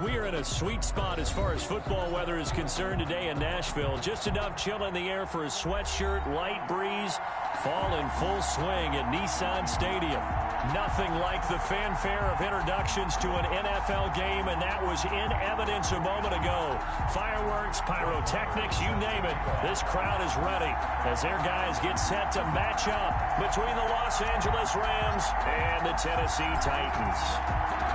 we are in a sweet spot as far as football weather is concerned today in Nashville. Just enough chill in the air for a sweatshirt, light breeze, fall in full swing at Nissan Stadium. Nothing like the fanfare of introductions to an NFL game, and that was in evidence a moment ago. Fireworks, pyrotechnics, you name it. This crowd is ready as their guys get set to match up between the Los Angeles Rams and the Tennessee Titans.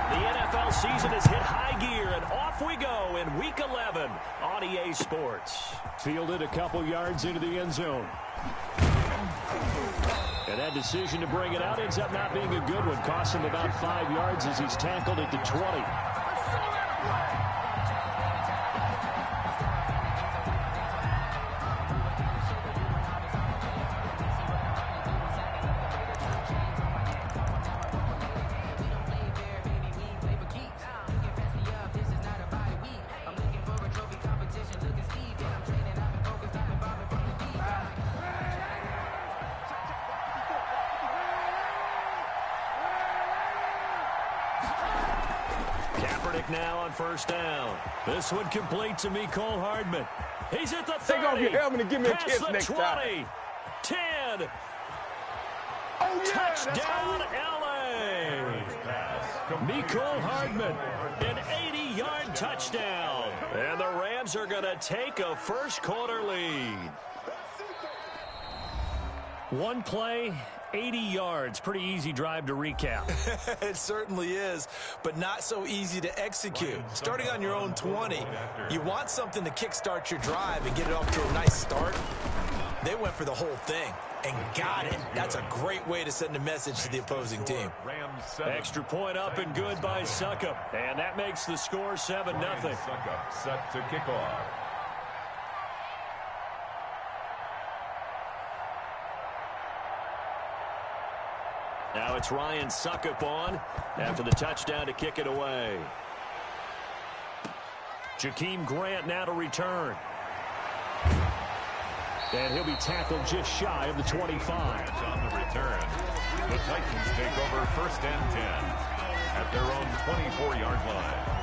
The NFL season has hit high gear, and off we go in Week 11 on EA Sports. Fielded a couple yards into the end zone. And that decision to bring it out ends up not being a good one. Costs him about 5 yards as he's tackled at the 20. Now on first down. This one complete to Mecole Hardman. He's at the 30. Take off your helmet and give me a kiss next 20, time. 10. Oh, yeah, touchdown, L.A. Mecole Hardman, an 80-yard touchdown. And the Rams are going to take a first-quarter lead. One play, 80 yards. Pretty easy drive to recap. It certainly is, but not so easy to execute. Starting on your own 20, you want something to kickstart your drive and get it off to a nice start. They went for the whole thing and got it. That's a great way to send a message to the opposing team. Extra point up and good by Succop. And that makes the score 7-0. Succop set to kick off. Now it's Ryan Succop on after the touchdown to kick it away. Jakeem Grant now to return. And he'll be tackled just shy of the 25. On the return, the Titans take over first and 10 at their own 24-yard line.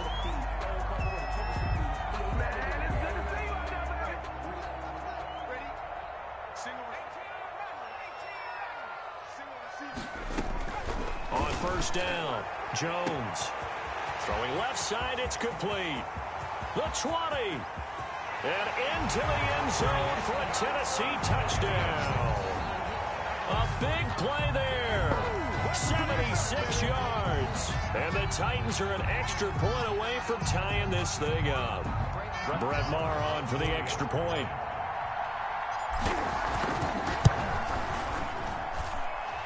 On first down, Jones. Throwing left side, it's complete. The 20. And into the end zone for a Tennessee touchdown. A big play there. 76 yards. And the Titans are an extra point away from tying this thing up. Brett Maher on for the extra point.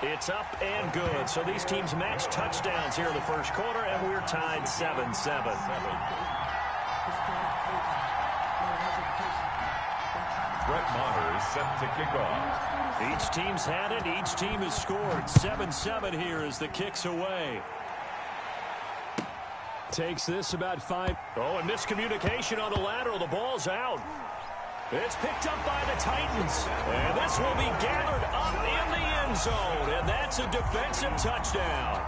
It's up and good. So these teams match touchdowns here in the first quarter, and we're tied 7-7. Brett Maher is set to kick off. Each team's had it. Each team has scored. 7-7 here as the kick's away. Takes this about 5. Oh, and miscommunication on the lateral. The ball's out. It's picked up by the Titans. And this will be gathered up in the end zone. And that's a defensive touchdown.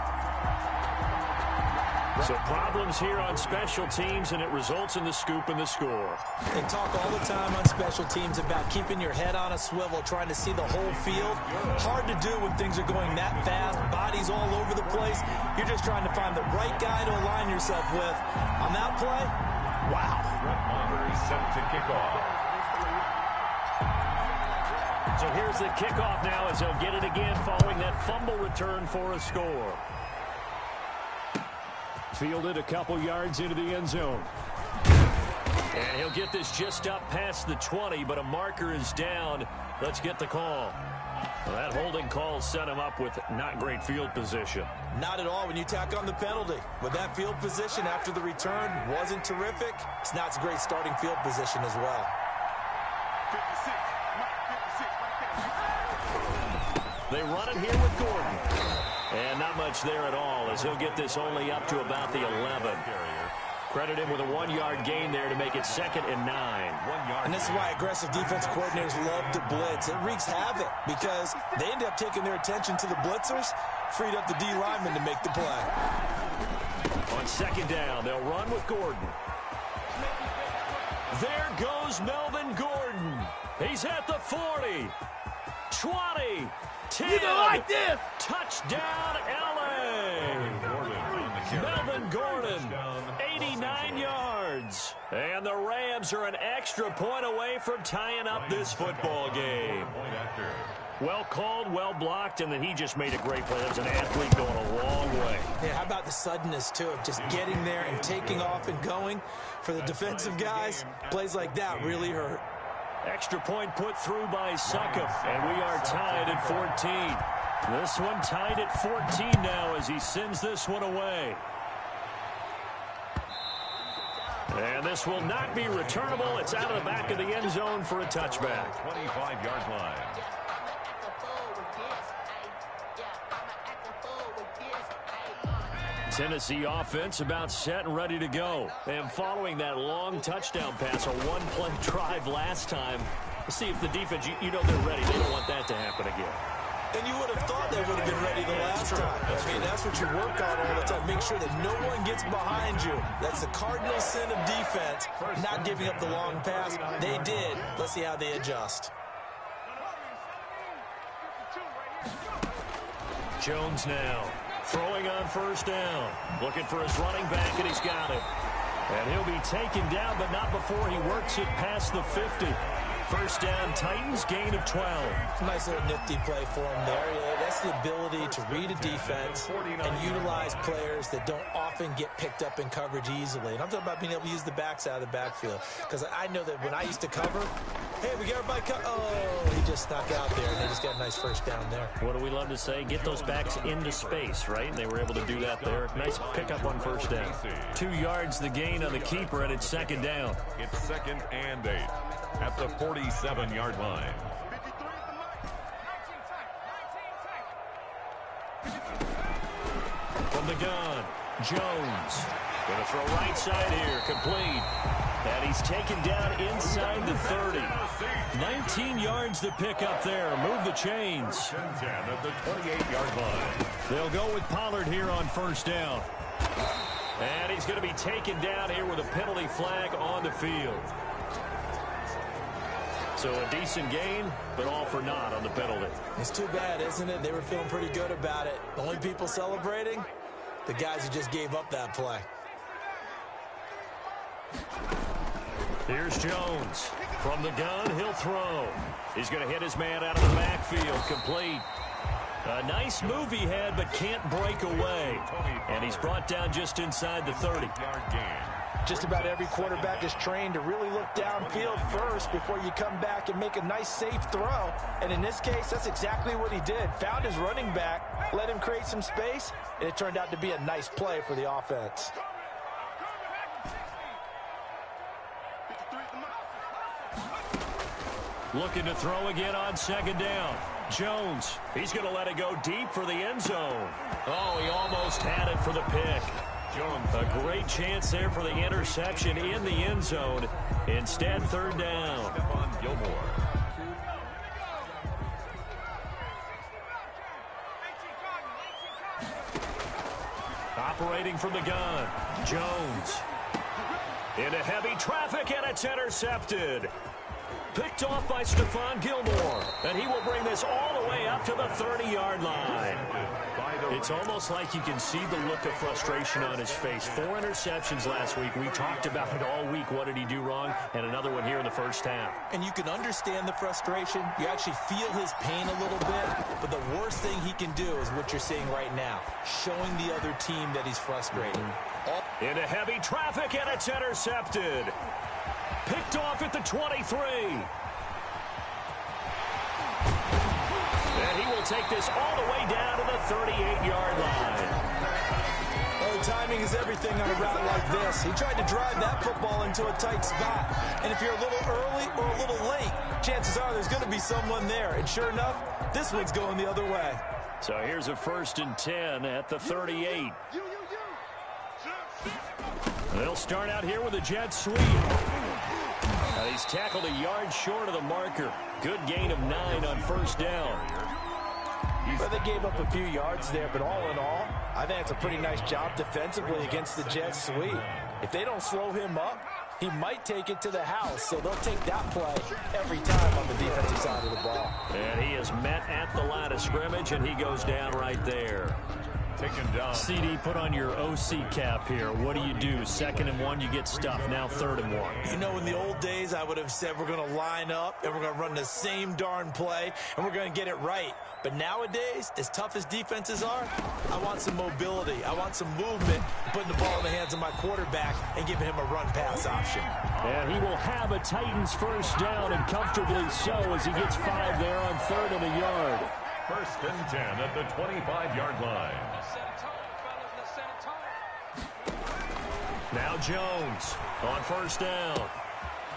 So problems here on special teams, and it results in the scoop and the score. They talk all the time on special teams about keeping your head on a swivel, trying to see the whole field. Hard to do when things are going that fast, bodies all over the place. You're just trying to find the right guy to align yourself with. On that play, wow. Brett Maher is set to kick off. So here's the kickoff now as he'll get it again following that fumble return for a score. Fielded a couple yards into the end zone. And he'll get this just up past the 20, but a marker is down. Let's get the call. Well, that holding call set him up with not great field position. Not at all when you tack on the penalty. With that field position after the return wasn't terrific. It's not a great starting field position as well. They run it here with Gordon. And not much there at all as he'll get this only up to about the 11. Credit him with a 1-yard gain there to make it 2nd and 9. And this is why aggressive defense coordinators love to blitz. It wreaks havoc because they end up taking their attention to the blitzers, freed up the D lineman to make the play. On second down, they'll run with Gordon. There goes Melvin Gordon. He's at the 40, 20, 10. You don't like this. Touchdown, L.A. Melvin Gordon, 89 yards. And the Rams are an extra point away from tying up this football game. Well called, well blocked, and then he just made a great play. That was an athlete going a long way. Yeah, how about the suddenness, too, of just getting there and taking off and going? For the defensive guys, plays like that really hurt. Extra point put through by Succop, and we are tied at 14. This one tied at 14 now as he sends this one away. And this will not be returnable. It's out of the back of the end zone for a touchback. 25-yard line. Tennessee offense about set and ready to go. And following that long touchdown pass, a one-play drive last time, let's see if the defense, you know they're ready. They don't want that to happen again. And you would have thought they would have been ready the last time. I mean, that's what you work on all the time. Make sure that no one gets behind you. That's the cardinal sin of defense, not giving up the long pass. They did. Let's see how they adjust. Jones now throwing on first down. Looking for his running back, and he's got it. And he'll be taken down, but not before he works it past the 50. First down, Titans, gain of 12. Nice little nifty play for him there. Yeah, that's the ability to read a defense and utilize players that don't often get picked up in coverage easily. And I'm talking about being able to use the backs out of the backfield. Because I know that when I used to cover, hey, we got everybody oh, he just snuck out there, and they just got a nice first down there. What do we love to say? Get those backs into space, right? And they were able to do that there. Nice pickup on first down. 2 yards the gain on the keeper, and it's second down. It's 2nd and 8 at the 47-yard line. From the gun, Jones. Going to throw right side here, complete. And he's taken down inside the 30. 19 yards to pick up there. Move the chains. 10 at the 28-yard line. They'll go with Pollard here on first down. And he's going to be taken down here with a penalty flag on the field. So a decent gain, but all for naught on the penalty. It's too bad, isn't it? They were feeling pretty good about it. The only people celebrating, the guys who just gave up that play. Here's Jones. From the gun, he'll throw. He's going to hit his man out of the backfield. Complete. A nice move he had, but can't break away. And he's brought down just inside the 30. Just about every quarterback is trained to really look downfield first before you come back and make a nice, safe throw. And in this case, that's exactly what he did. Found his running back, let him create some space, and it turned out to be a nice play for the offense. Looking to throw again on second down. Jones, he's going to let it go deep for the end zone. Oh, he almost had it for the pick. Jones, a great chance there for the interception in the end zone. Instead, third down. Stephon Gilmore. Operating from the gun, Jones. Into heavy traffic, and it's intercepted. Picked off by Stephon Gilmore. And he will bring this all the way up to the 30-yard line. It's almost like you can see the look of frustration on his face. 4 interceptions last week. We talked about it all week. What did he do wrong? And another one here in the first half. And you can understand the frustration. You actually feel his pain a little bit. But the worst thing he can do is what you're seeing right now, showing the other team that he's frustrated. Into heavy traffic, and it's intercepted. Picked off at the 23. And he will take this all the way down to the 38-yard line. Oh, timing is everything on a route like this. He tried to drive that football into a tight spot. And if you're a little early or a little late, chances are there's going to be someone there. And sure enough, this one's going the other way. So here's a 1st and 10 at the 38. They'll start out here with a jet sweep. And he's tackled a yard short of the marker. Good gain of 9 on first down. Well, they gave up a few yards there, but all in all, I think it's a pretty nice job defensively against the jet sweep. If they don't slow him up, he might take it to the house, so they'll take that play every time on the defensive side of the ball. And he is met at the line of scrimmage, and he goes down right there. Taken down. CD, put on your OC cap here. What do you do? 2nd and 1, you get stuffed. Now 3rd and 1. You know, in the old days, I would have said we're going to line up and we're going to run the same darn play and we're going to get it right. But nowadays, as tough as defenses are, I want some mobility. I want some movement, putting the ball in the hands of my quarterback and giving him a run-pass option. And he will have a Titans first down, and comfortably so, as he gets 5 there on 3rd and a yard. 1st and 10 at the 25-yard line. Now Jones on 1st down.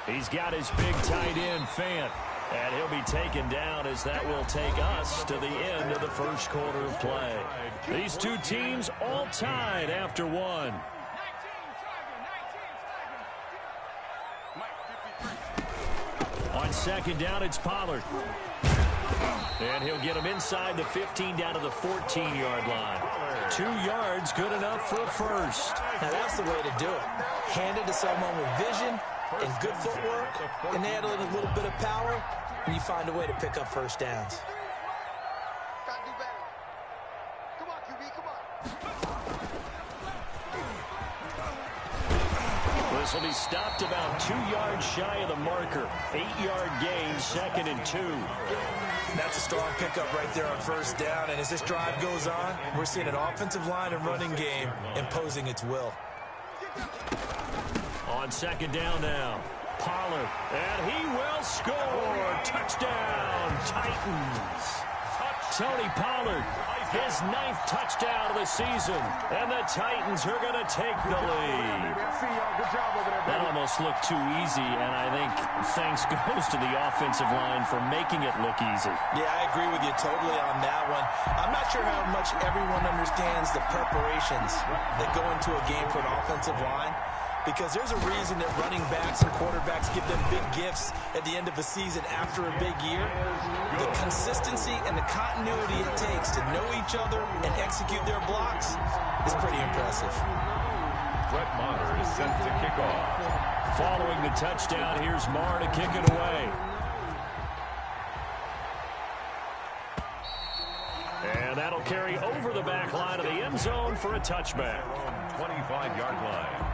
He's got his big tight end, Fant. And he'll be taken down as that will take us to the end of the first quarter of play. These two teams all tied after 1. On 2nd down, it's Pollard. And he'll get him inside the 15 down to the 14-yard line. 2 yards, good enough for a first. Now that's the way to do it. Hand it to someone with vision and good footwork, and add a little bit of power, and you find a way to pick up first downs. Gotta do better. Come on, QB, come on. This will be stopped about 2 yards shy of the marker. 8-yard gain, 2nd and 2. That's a strong pickup right there on 1st down, and as this drive goes on, we're seeing an offensive line and running game imposing its will. On 2nd down now, Pollard, and he will score. Touchdown, Titans. Tony Pollard, his 9th touchdown of the season, and the Titans are going to take the lead. That almost looked too easy, and I think thanks goes to the offensive line for making it look easy. Yeah, I agree with you totally on that one. I'm not sure how much everyone understands the preparations that go into a game for an offensive line, because there's a reason that running backs and quarterbacks give them big gifts at the end of a season after a big year. The consistency and the continuity it takes to know each other and execute their blocks is pretty impressive. Brett Maher is set to kick off. Following the touchdown, here's Maher to kick it away. And that'll carry over the back line of the end zone for a touchback. 25-yard line.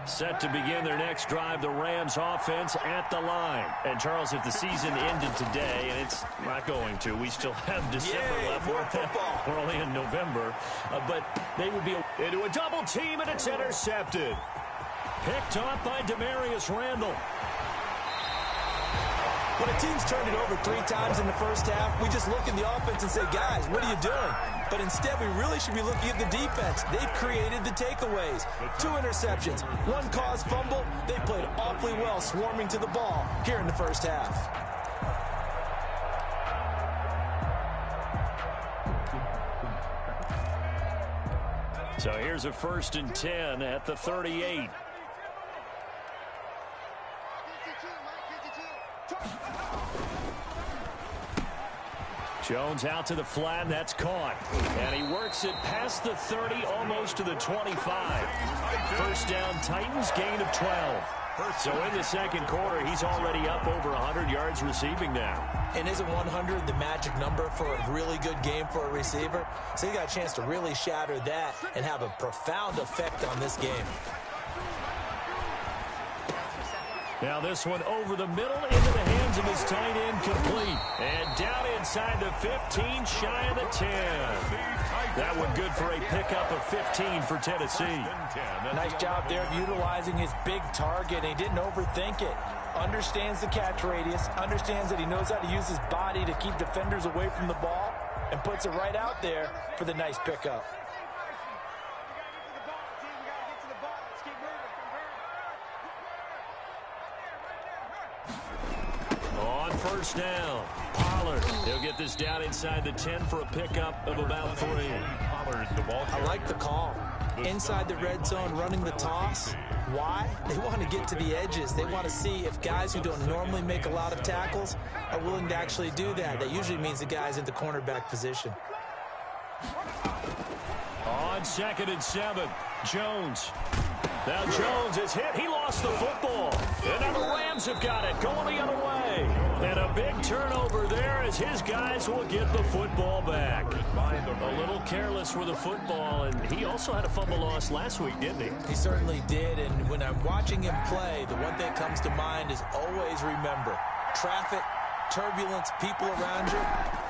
Set to begin their next drive, the Rams offense at the line. And, Charles, if the season ended today, and it's not going to, we still have December left. We're only in November. But they would be into a double team, and it's intercepted. Picked off by Demarius Randall. When a team's turned it over 3 times in the first half, we just look at the offense and say, guys, what are you doing? But instead, we really should be looking at the defense. They've created the takeaways. 2 interceptions, 1 caused fumble. They played awfully well swarming to the ball here in the first half. So here's a 1st and 10 at the 38. Jones out to the flat, and that's caught. And he works it past the 30, almost to the 25. First down, Titans, gain of 12. So in the second quarter, he's already up over 100 yards receiving now. And isn't 100 the magic number for a really good game for a receiver? So you got a chance to really shatter that and have a profound effect on this game. Now this one over the middle into the hands of his tight end, complete. And down inside the 15, shy of the 10. That one good for a pickup of 15 for Tennessee. Nice job there of utilizing his big target. He didn't overthink it. Understands the catch radius, understands that he knows how to use his body to keep defenders away from the ball, and puts it right out there for the nice pickup. On first down, Pollard. He'll get this down inside the 10 for a pickup of about 3. Pollard's the ball. I like the call. inside the red zone running the toss. Why? They want to get to the edges. They want to see if guys who don't normally make a lot of tackles are willing to actually do that. That usually means the guy's in the cornerback position. On 2nd and 7, Jones. Now Jones is hit. He lost the football. And now the Rams have got it, going the other way. And a big turnover there as his guys will get the football back. A little careless with the football, and he also had a fumble loss last week, didn't he? He certainly did, and when I'm watching him play, the one thing that comes to mind is always remember, traffic, turbulence, people around you,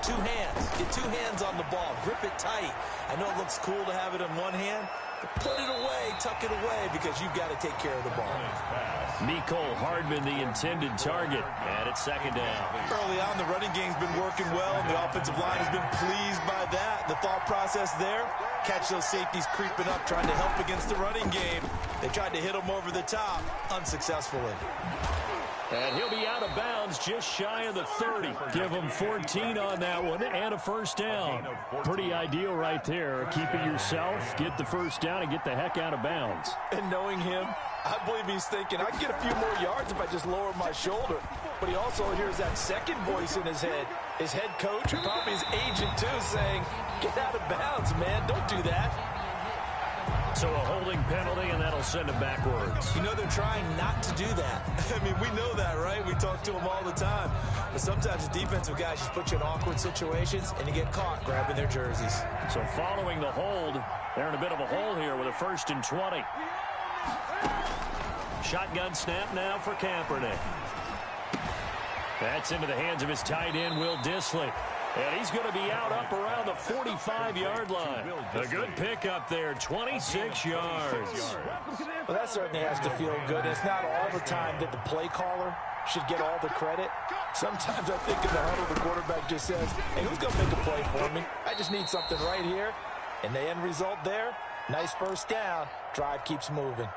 2 hands. Get 2 hands on the ball. Grip it tight. I know it looks cool to have it in one hand, but put it away, tuck it away, because you've got to take care of the ball. Mecole Hardman, the intended target, and it's 2nd down. Early on, the running game's been working well, and the offensive line has been pleased by that. The thought process there, catch those safeties creeping up, trying to help against the running game. They tried to hit them over the top, unsuccessfully. And he'll be out of bounds just shy of the 30. Give him 14 on that one and a first down. Pretty ideal right there. Keep it yourself, get the first down, and get the heck out of bounds. And knowing him, I believe he's thinking, I can get a few more yards if I just lower my shoulder. But he also hears that second voice in his head. His head coach, and probably his agent too, saying, get out of bounds, man. Don't do that. So a holding penalty, and that'll send him backwards. You know, they're trying not to do that. I mean, we know that, right? We talk to them all the time. But sometimes the defensive guys just put you in awkward situations, and you get caught grabbing their jerseys. So following the hold, they're in a bit of a hole here with a 1st and 20. Shotgun snap now for Kaepernick. That's into the hands of his tight end, Will Dissly. And he's going to be out up around the 45-yard line. A good pickup there, 26 yards. Well, that certainly has to feel good. It's not all the time that the play caller should get all the credit. Sometimes I think in the huddle, the quarterback just says, hey, who's going to make a play for me? I just need something right here. And the end result there, nice first down. Drive keeps moving.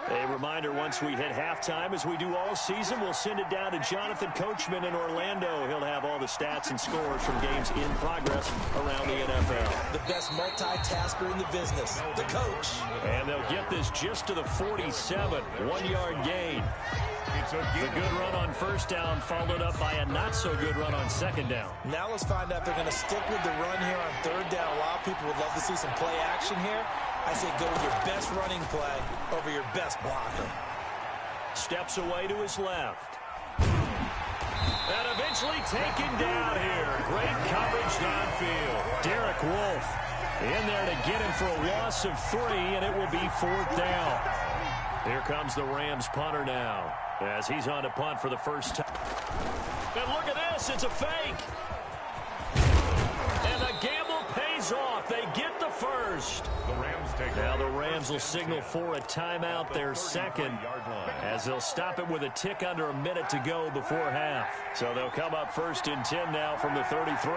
A reminder, once we hit halftime, as we do all season, we'll send it down to Jonathan Coachman in Orlando. He'll have all the stats and scores from games in progress around the NFL. The best multitasker in the business, the coach. And they'll get this just to the 47, 1-yard gain. The good run on first down followed up by a not-so-good run on 2nd down. Now let's find out if they're going to stick with the run here on 3rd down. A lot of people would love to see some play action here. I say go with your best running play over your best blocker. Steps away to his left. And eventually taken down here. Great coverage downfield. Derek Wolfe in there to get him for a loss of 3, and it will be 4th down. Here comes the Rams punter now, as he's on to punt for the first time. And look at this, it's a fake. And the gamble pays off. They get the first. Now the Rams will signal for a timeout, their 2nd, as they'll stop it with a tick under a minute to go before half. So they'll come up 1st and 10 now from the 33.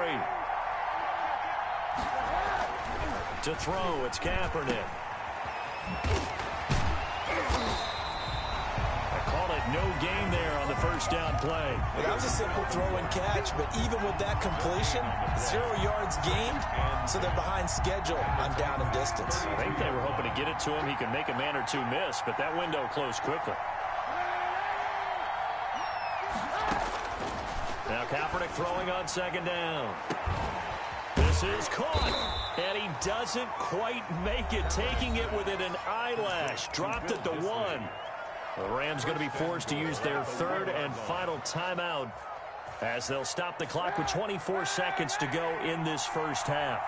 To throw, it's Kaepernick. No gain there on the first down play. Well, that was a simple throw and catch, but even with that completion, 0 yards gained, so they're behind schedule on down and distance. I think they were hoping to get it to him. He could make a man or two miss, but that window closed quickly. Now Kaepernick throwing on 2nd down. This is caught, and he doesn't quite make it, taking it within an eyelash. Dropped at the 1. The Rams going to be forced to use their 3rd and final timeout as they'll stop the clock with 24 seconds to go in this first half.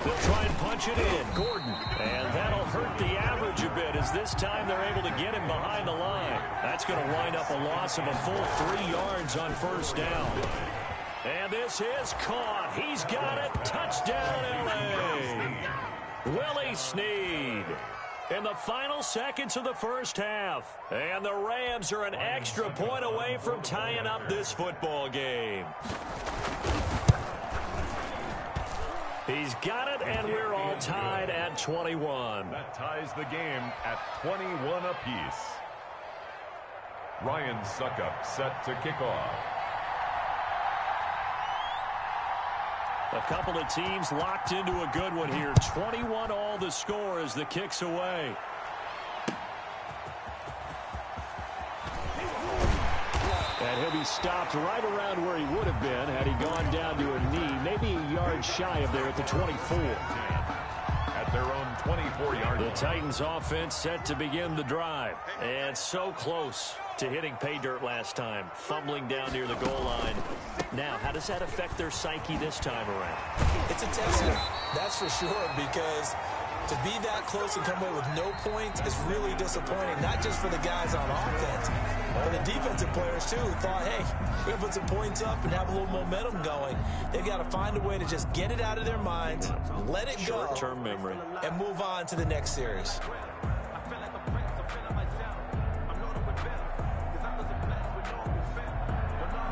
They'll try and punch it in. Gordon. And that'll hurt the average a bit as this time they're able to get him behind the line. That's going to wind up a loss of a full 3 yards on first down. And this is caught. He's got it. Touchdown, L.A. Willie Snead in the final seconds of the first half. And the Rams are an extra point away from tying up this football game. He's got it, and we're all tied at 21. That ties the game at 21 apiece. Ryan Suckup set to kick off. A couple of teams locked into a good one here. 21-all the score as the kick's away. And he'll be stopped right around where he would have been had he gone down to a knee, maybe a yard shy of there at the 24. At their own 24-yard line. The Titans offense set to begin the drive. And so close to hitting pay dirt last time, fumbling down near the goal line. Now, how does that affect their psyche this time around? It's a testament, that's for sure, because to be that close and come away with no points is really disappointing, not just for the guys on offense, but the defensive players, too, who thought, hey, we're going to put some points up and have a little momentum going. They've got to find a way to just get it out of their minds, let it go, short-term memory, and move on to the next series.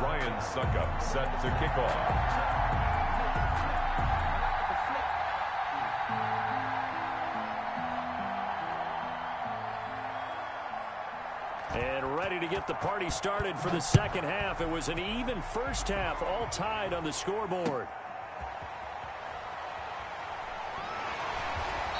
Ryan Suckup set to kick off. And ready to get the party started for the second half. It was an even first half, all tied on the scoreboard.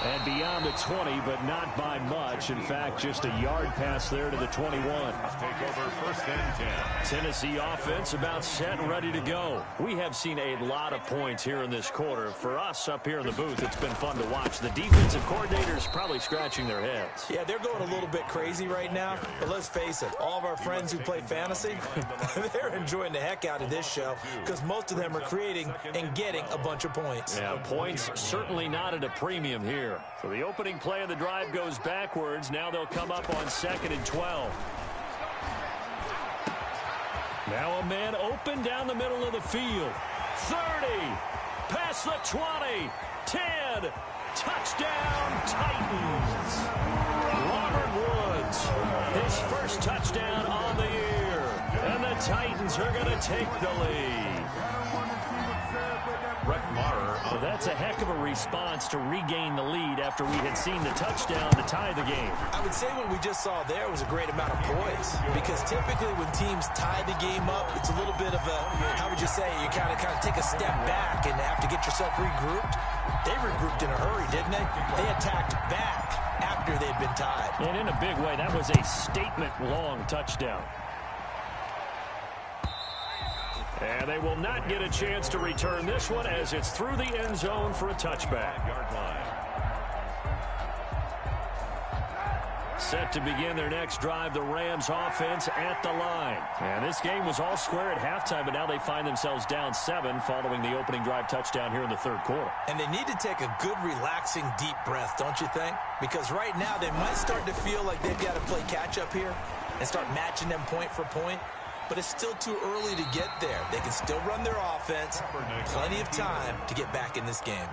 And beyond the 20, but not by much. In fact, just a yard pass there to the 21. Take over first and 10. Tennessee offense about set and ready to go. We have seen a lot of points here in this quarter. For us up here in the booth, it's been fun to watch. The defensive coordinators probably scratching their heads. Yeah, they're going a little bit crazy right now. But let's face it, all of our friends who play fantasy, they're enjoying the heck out of this show because most of them are creating and getting a bunch of points. Yeah, points certainly not at a premium here. So the opening play of the drive goes backwards. Now they'll come up on 2nd and 12. Now a man open down the middle of the field. 30. Past the 20. 10. Touchdown, Titans. Robert Woods. His first touchdown on the year. And the Titans are going to take the lead. Brett Maher. Well, that's a heck of a response to regain the lead after we had seen the touchdown to tie the game. I would say what we just saw there was a great amount of poise because typically when teams tie the game up, it's a little bit of a, how would you say, you kind of take a step back and have to get yourself regrouped. They regrouped in a hurry, didn't they? They attacked back after they'd been tied. And in a big way, that was a statement-long touchdown. And they will not get a chance to return this one as it's through the end zone for a touchback. Set to begin their next drive, the Rams offense at the line. And this game was all square at halftime, but now they find themselves down 7 following the opening drive touchdown here in the third quarter. And they need to take a good, relaxing, deep breath, don't you think? Because right now they might start to feel like they've got to play catch-up here and start matching them point for point. But it's still too early to get there. They can still run their offense. Plenty of time to get back in this game.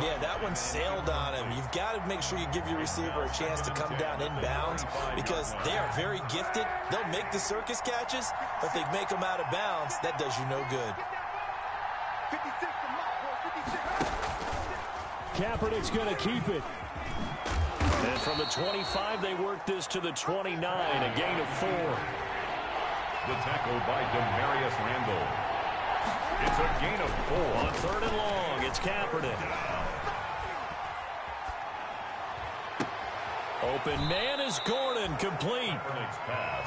Yeah, that one sailed on him. You've got to make sure you give your receiver a chance to come down inbounds because they are very gifted. They'll make the circus catches, but if they make them out of bounds, that does you no good. Kaepernick's going to keep it. And from the 25, they work this to the 29, a gain of 4. The tackle by Demarius Randall. It's a gain of 4. On 3rd and long, it's Kaepernick. Open man is Gordon, complete.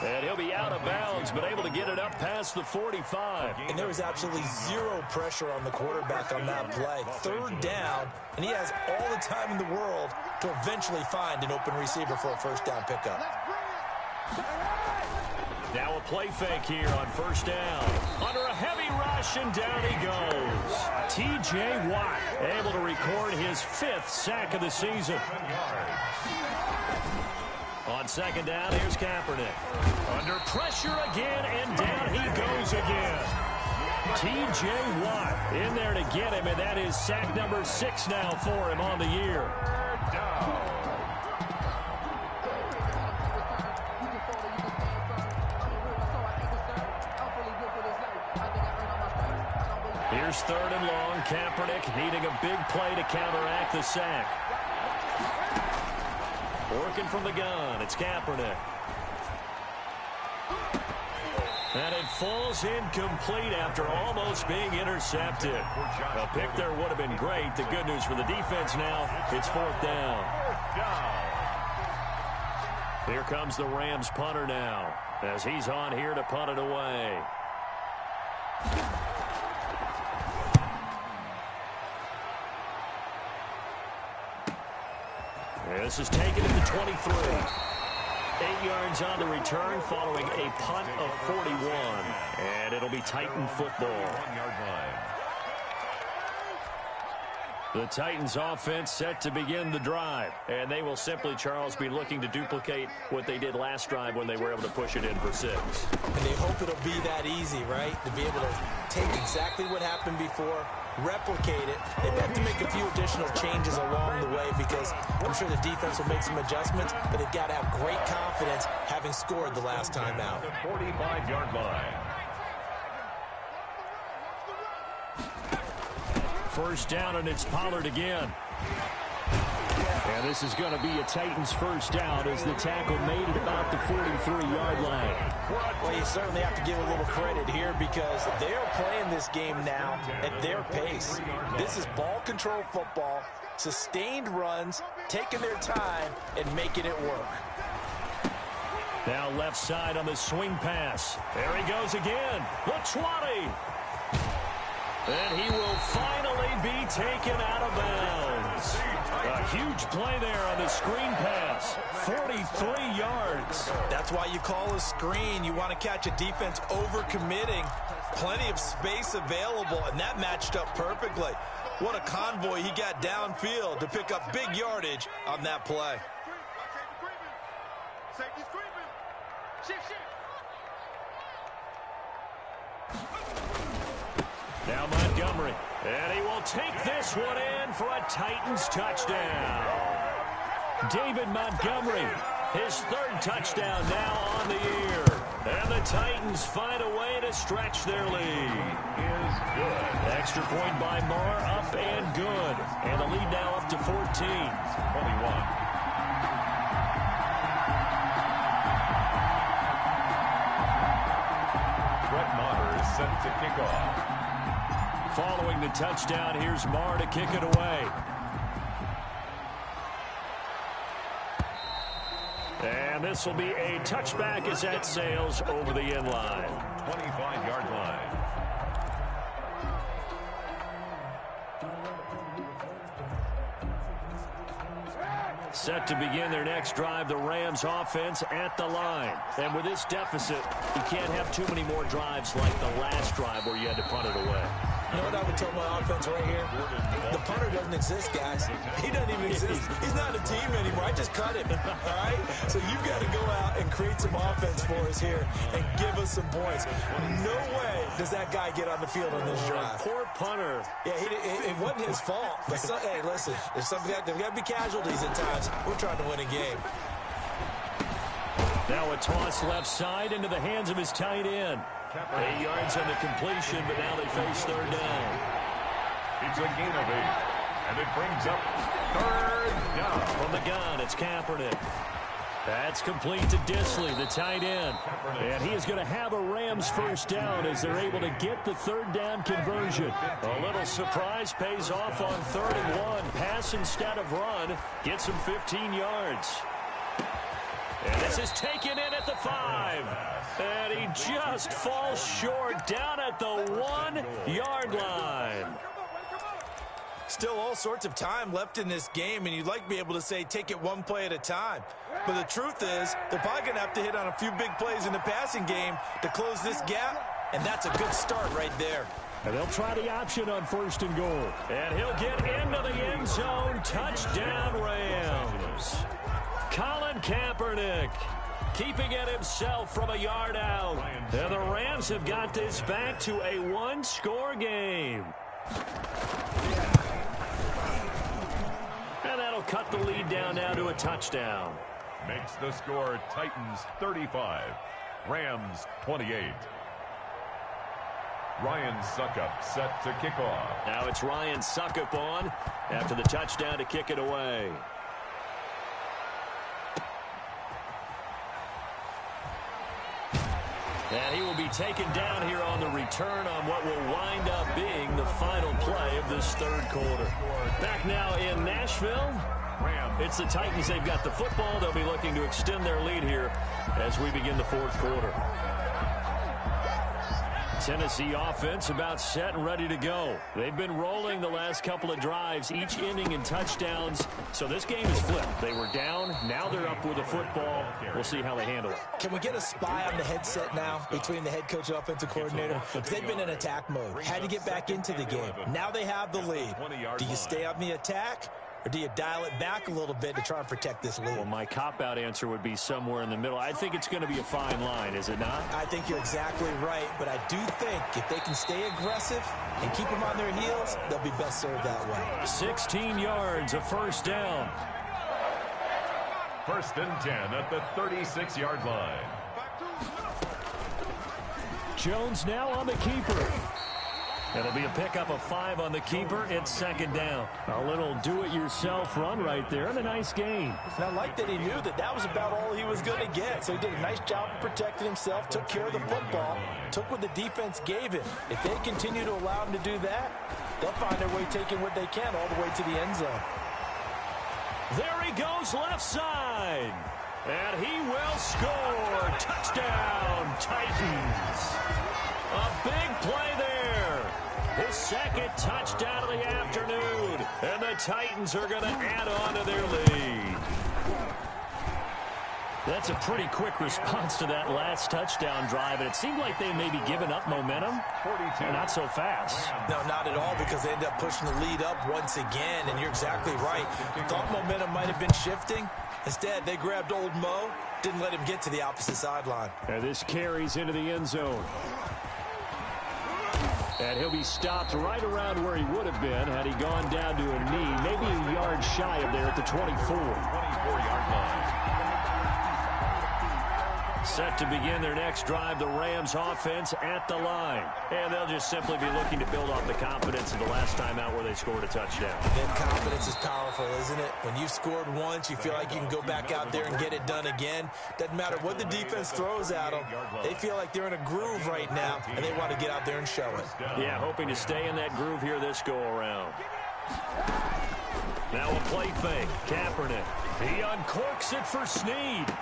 And he'll be out of bounds, but able to get it up past the 45. And there was absolutely zero pressure on the quarterback on that play. 3rd down, and he has all the time in the world to eventually find an open receiver for a first down pickup. Now a play fake here on 1st down. Under a heavy rush, and down he goes. T.J. Watt able to record his 5th sack of the season. On 2nd down, here's Kaepernick. Under pressure again, and down he goes again. T.J. Watt in there to get him, and that is sack number 6 now for him on the year. Here's 3rd and long. Kaepernick needing a big play to counteract the sack. Working from the gun. It's Kaepernick. And it falls incomplete after almost being intercepted. A pick there would have been great. The good news for the defense now, it's 4th down. Here comes the Rams punter now, as he's on here to punt it away. This is taken at the 23. 8 yards on the return following a punt of 41. And it'll be Titan football. 1-yard line. The Titans offense set to begin the drive. And they will simply, Charles, be looking to duplicate what they did last drive when they were able to push it in for 6. And they hope it'll be that easy, right? To be able to take exactly what happened before, replicate it. They have to make a few additional changes along the way because I'm sure the defense will make some adjustments, but they've got to have great confidence having scored the last time out. The 45-yard line. First down, and it's Pollard again. And this is going to be a Titans first down as the tackle made at about the 43-yard line. Well, you certainly have to give a little credit here because they're playing this game now at their pace. This is ball control football, sustained runs, taking their time, and making it work. Now left side on the swing pass. There he goes again. The 20. And he will finally be taken out of bounds. A huge play there on the screen pass. 43 yards. That's why you call a screen. You want to catch a defense overcommitting. Plenty of space available, and that matched up perfectly. What a convoy he got downfield to pick up big yardage on that play. Safety screaming. Shift. Now Montgomery, and he will take this one in for a Titans touchdown. David Montgomery, his 3rd touchdown now on the year. And the Titans find a way to stretch their lead. Is good. Extra point by Marr, up and good. And the lead now up to 14. 21. Brett Maher is set to kick off. Following the touchdown, here's Marr to kick it away. And this will be a touchback as that sails over the end line. 25-yard line. Set to begin their next drive, the Rams offense at the line. And with this deficit, you can't have too many more drives like the last drive where you had to punt it away. You know what I would tell my offense right here? The punter doesn't exist, guys. He doesn't even exist. He's not a team anymore. I just cut him, all right? So you've got to go out and create some offense for us here and give us some points. No way does that guy get on the field on this drive. Poor punter. Yeah, it wasn't his fault. But hey, listen, there's got to be casualties at times. We're trying to win a game. Now a toss left side into the hands of his tight end. 8 yards on the completion, but now they face 3rd down. It's a gain of 8. And it brings up 3rd down. From the gun, it's Kaepernick. That's complete to Disley, the tight end. And he is going to have a Rams first down as they're able to get the 3rd down conversion. A little surprise pays off on 3rd and 1. Pass instead of run. Gets him 15 yards. And this is taken in at the 5. And he just falls short down at the 1-yard line. Still all sorts of time left in this game, and you'd like to be able to say take it one play at a time. But the truth is, they're probably going to have to hit on a few big plays in the passing game to close this gap, and that's a good start right there. And they'll try the option on 1st and goal. And he'll get into the end zone. Touchdown, Rams. Colin Kaepernick keeping it himself from a yard out. And the Rams have got this back to a 1-score game. And that'll cut the lead down now to a touchdown. Makes the score Titans 35, Rams 28. Ryan Succop set to kick off. Now it's Ryan Succop on after the touchdown to kick it away. And he will be taken down here on the return on what will wind up being the final play of this third quarter. Back now in Nashville. It's the Titans. They've got the football. They'll be looking to extend their lead here as we begin the fourth quarter. Tennessee offense about set and ready to go. They've been rolling the last couple of drives, each ending in touchdowns. So this game is flipped. They were down. Now they're up with the football. We'll see how they handle it. Can we get a spy on the headset now between the head coach and offensive coordinator? Because they've been in attack mode. Had to get back into the game. Now they have the lead. Do you stay on the attack? Or do you dial it back a little bit to try and protect this lead? Well, my cop-out answer would be somewhere in the middle. I think it's going to be a fine line, is it not? I think you're exactly right, but I do think if they can stay aggressive and keep them on their heels, they'll be best served that way. 16 yards, a first down. 1st and 10 at the 36-yard line. Jones now on the keeper. It'll be a pickup of 5 on the keeper. It's 2nd down. A little do-it-yourself run right there and a nice gain. And I like that he knew that that was about all he was going to get. So he did a nice job of protecting himself, took care of the football, took what the defense gave him. If they continue to allow him to do that, they'll find their way taking what they can all the way to the end zone. There he goes left side. And he will score. Touchdown, Titans. A big play there. His 2nd touchdown of the afternoon. And the Titans are going to add on to their lead. That's a pretty quick response to that last touchdown drive. And it seemed like they may be giving up momentum. 42. Not so fast. No, not at all, because they ended up pushing the lead up once again. And you're exactly right. Thought momentum might have been shifting. Instead, they grabbed old Mo, didn't let him get to the opposite sideline. And this carries into the end zone. And he'll be stopped right around where he would have been had he gone down to a knee, maybe a yard shy of there at the 24. 24-yard line. Set to begin their next drive, the Rams offense at the line. And they'll just simply be looking to build off the confidence of the last time out where they scored a touchdown. And confidence is powerful, isn't it? When you've scored once, you feel like you can go back out there and get it done again. Doesn't matter what the defense throws at them. They feel like they're in a groove right now, and they want to get out there and show it. Yeah, hoping to stay in that groove here this go-around. Now a play fake. Kaepernick. He uncorks it for Snead.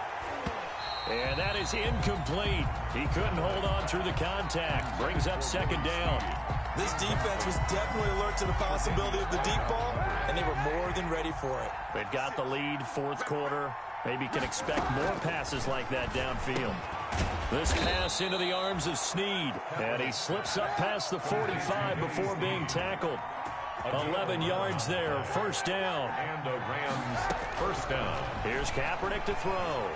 And that is incomplete. He couldn't hold on through the contact. Brings up 2nd down. This defense was definitely alert to the possibility of the deep ball, and they were more than ready for it. They've got the lead, 4th quarter. Maybe can expect more passes like that downfield. This pass into the arms of Snead. And he slips up past the 45 before being tackled. 11 yards there, 1st down. And the Rams 1st down. Here's Kaepernick to throw.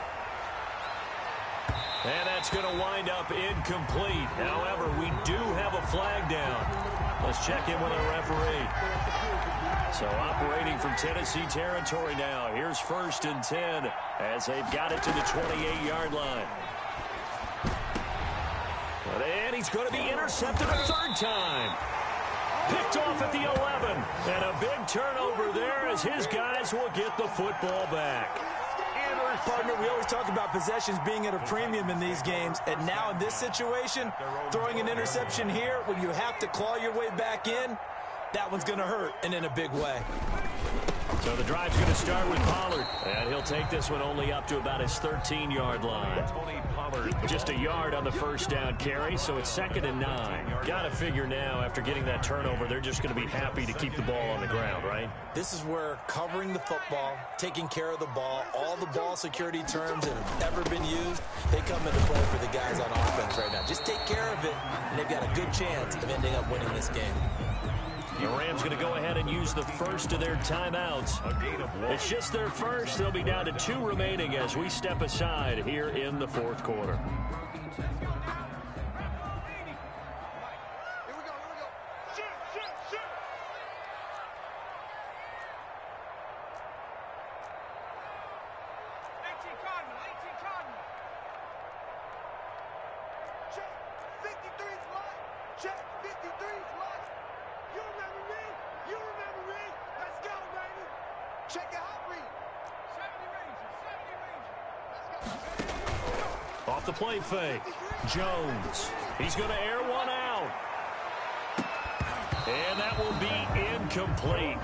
And that's going to wind up incomplete. However, we do have a flag down. Let's check in with our referee. So operating from Tennessee territory now. Here's 1st and 10 as they've got it to the 28-yard line. And he's going to be intercepted a 3rd time. Picked off at the 11. And a big turnover there as his guys will get the football back. Partner, we always talk about possessions being at a premium in these games, and now in this situation, throwing an interception here when you have to claw your way back in, that one's going to hurt, and in a big way. So the drive's going to start with Pollard, and he'll take this one only up to about his 13-yard line. Just a yard on the 1st down carry, so it's 2nd and 9. Got to figure now, after getting that turnover, they're just going to be happy to keep the ball on the ground, right? This is where covering the football, taking care of the ball, all the ball security terms that have ever been used, they come into play for the guys on offense right now. Just take care of it, and they've got a good chance of ending up winning this game. The Rams going to go ahead and use the first of their timeouts. It's just their first. They'll be down to 2 remaining as we step aside here in the 4th quarter. Off the play fake. Jones. He's going to air one out. And that will be incomplete.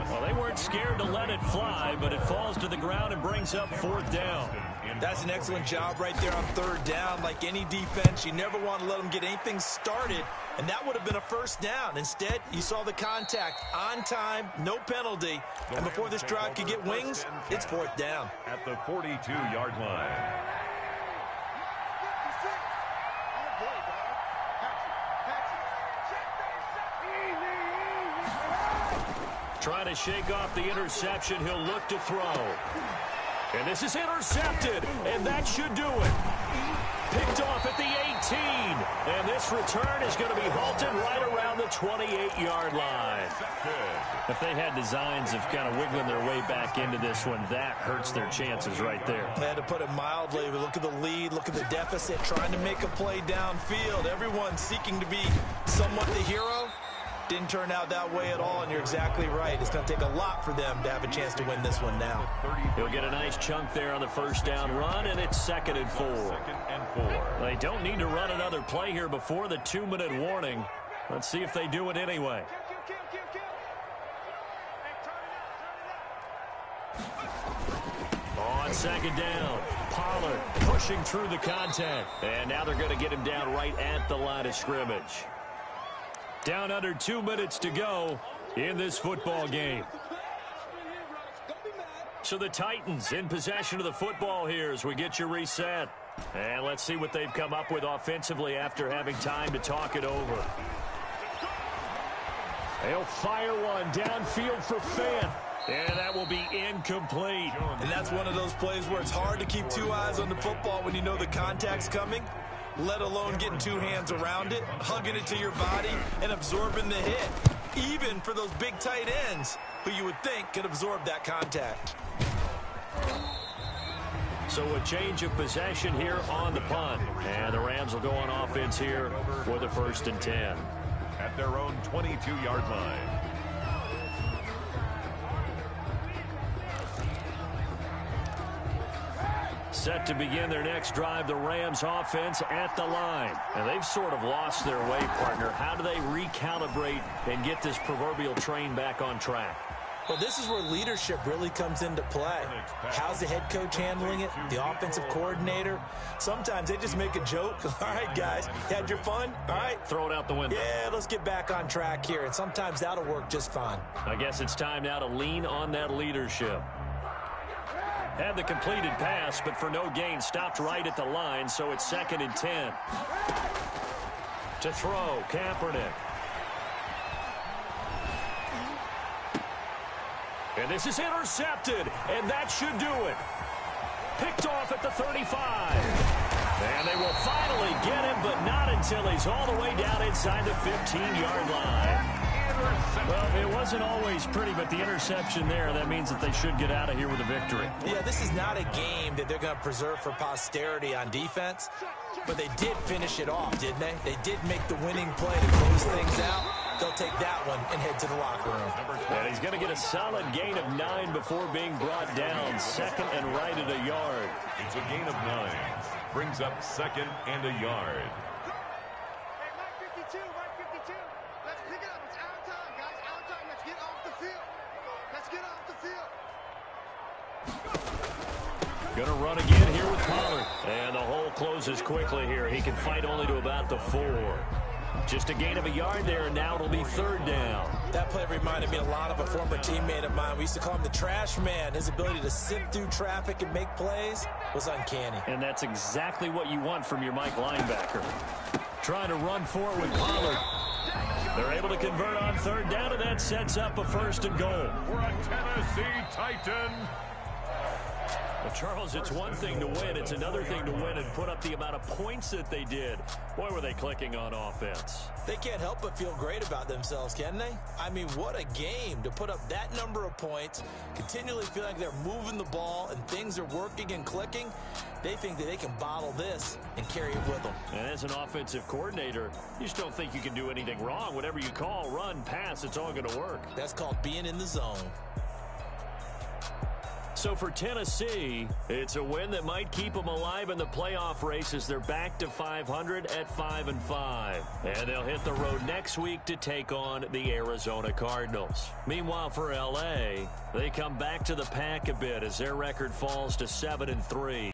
Well, they weren't scared to let it fly, but it falls to the ground and brings up 4th down. That's an excellent job right there on 3rd down. Like any defense, you never want to let them get anything started, and that would have been a 1st down. Instead, you saw the contact on time, no penalty, and before this drive could get wings, it's 4th down. At the 42-yard line. Trying to shake off the interception. He'll look to throw. And this is intercepted, and that should do it. Picked off at the 18. And this return is going to be halted right around the 28-yard line. If they had designs of kind of wiggling their way back into this one, that hurts their chances right there. They had to put it mildly. Look at the lead, look at the deficit, trying to make a play downfield. Everyone seeking to be somewhat the hero. Didn't turn out that way at all, and you're exactly right. It's going to take a lot for them to have a chance to win this one now. He'll get a nice chunk there on the 1st down run, and it's 2nd and 4. They don't need to run another play here before the 2-minute warning. Let's see if they do it anyway. On 2nd down, Pollard pushing through the contact. And now they're going to get him down right at the line of scrimmage. Down under 2 minutes to go in this football game. So the Titans in possession of the football here as we get you reset. And let's see what they've come up with offensively after having time to talk it over. They'll fire one downfield for Fant. And that will be incomplete. And that's one of those plays where it's hard to keep 2 eyes on the football when you know the contact's coming, let alone getting 2 hands around it, hugging it to your body, and absorbing the hit. Even for those big tight ends who you would think could absorb that contact. So a change of possession here on the punt. And the Rams will go on offense here for the 1st and 10. At their own 22-yard line. Set to begin their next drive, the Rams offense at the line. And they've sort of lost their way, partner. How do they recalibrate and get this proverbial train back on track? Well, this is where leadership really comes into play. How's the head coach handling it? The offensive coordinator? Sometimes they just make a joke. All right, guys, you had your fun? All right. Throw it out the window. Yeah, let's get back on track here. And sometimes that'll work just fine. I guess it's time now to lean on that leadership. Had the completed pass, but for no gain, stopped right at the line, so it's 2nd and 10. To throw, Kaepernick. And this is intercepted, and that should do it. Picked off at the 35. And they will finally get him, but not until he's all the way down inside the 15-yard line. Well, it wasn't always pretty, but the interception there, that means that they should get out of here with a victory. Yeah, this is not a game that they're going to preserve for posterity on defense, but they did finish it off, didn't they? They did make the winning play to close things out. They'll take that one and head to the locker room. And he's going to get a solid gain of 9 before being brought down. 2nd and right at a yard. It's a gain of 9. Brings up 2nd and a yard. Going to run again here with Pollard. And the hole closes quickly here. He can fight only to about the 4. Just a gain of a yard there, and now it'll be 3rd down. That play reminded me a lot of a former teammate of mine. We used to call him the trash man. His ability to sift through traffic and make plays was uncanny. And that's exactly what you want from your Mike linebacker. Trying to run for it with Pollard. They're able to convert on 3rd down, and that sets up a 1st and goal. For a Tennessee Titan. Well, Charles, it's one thing to win. It's another thing to win and put up the amount of points that they did. Boy, were they clicking on offense. They can't help but feel great about themselves, can they? I mean, what a game to put up that number of points, continually feel like they're moving the ball and things are working and clicking. They think that they can bottle this and carry it with them. And as an offensive coordinator, you just don't think you can do anything wrong. Whatever you call, run, pass, it's all going to work. That's called being in the zone. So So for Tennessee, it's a win that might keep them alive in the playoff race as they're back to 500 at 5-5. And they'll hit the road next week to take on the Arizona Cardinals. Meanwhile, for L.A., they come back to the pack a bit as their record falls to 7-3.